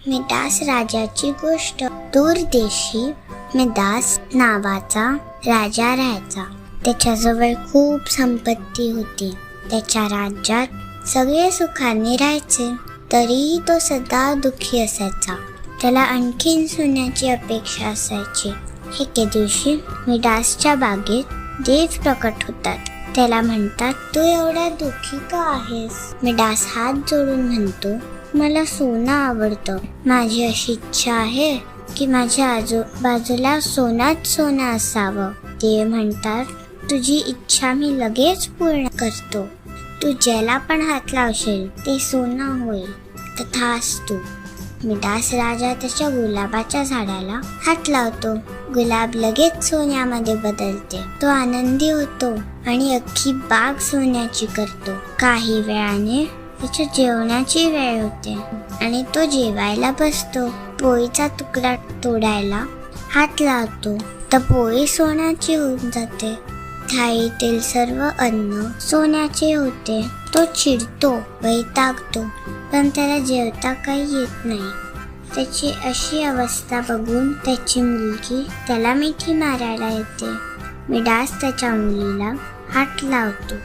Midas राजाची गोष्ट. दूर देशी मिडास नावाचा राजा राहायचा. त्याच्याजवळ खूप संपत्ती होती. त्याच्या राज्यात सगळे सुखाने राहायचे. तरीही तो सदा दुःखी असायचा. त्याला आणखीन सोन्याची अपेक्षा असायची. एके दिवशी मिडासच्या बागेत देव प्रकट होतात. त्याला म्हणतात, तू एवढा दुःखी का आहेस? मिडास हात जोडून म्हणतो, मला सोनं आवडतं. माझी अशी इच्छा आहे की माझ्या आजूबाजूला सोनाच सोनं असावं. देव म्हणतात, तुझी इच्छा मी लगेच पूर्ण करतो. तू ज्याला पण हात लावशील ते सोनं होईल. तथास्तु. मिडास राजा त्याच्या गुलाबाच्या झाडाला हात लावतो. गुलाब लगेच सोन्यामध्ये बदलते. तो आनंदी होतो आणि अख्खी बाग सोन्याची करतो. काही वेळाने त्याच्या जेवणाची वेळ होते आणि तो जेवायला बसतो. पोळीचा तुकडा तोडायला हात लावतो तर पोळी सोन्याची होऊन जाते. थाळीतील सर्व अन्न सोन्याचे होते. तो चिडतो, वैतागतो, पण त्याला जेवता काही येत नाही. त्याची अशी अवस्था बघून त्याची मुलगी त्याला मिठी मारायला येते. मिडास त्याच्या मुलीला हात लावतो.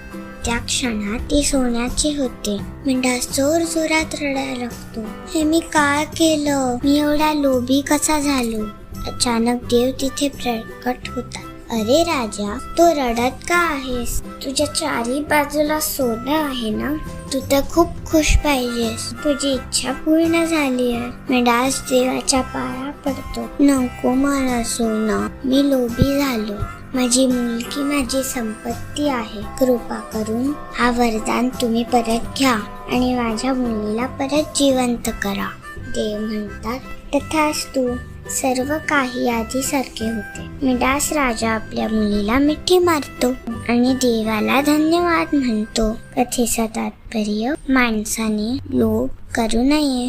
त्या क्षणात ती सोन्याची होते. मिडास जोर जोरात रडायला लागतो. हे मी काय केलं? मी एवढा लोभी कसा झालो? अचानक देव तिथे प्रकट होतात. अरे राजा, तू रडत का आहेस? तुझ्या चारी बाजूला सोनं आहे ना? तू तर खूप खुश पाहिजेस. तुझी इच्छा पूर्ण झाली आहे. मिडास देवाच्या पाया पडतो. नको मला सोनं, मी लोभी झालो. माझी मुलगी माझी संपत्ती आहे. कृपा करून हा वरदान तुम्ही परत घ्या आणि माझ्या मुलीला परत जिवंत करा. देव म्हणतात, तथास्तु. सर्व काही आधीसारखे होते. मिडास राजा आपल्या मुलीला मिठी मारतो आणि देवाला धन्यवाद म्हणतो. कथेचं तात्पर्य, माणसाने लोभ करू नये.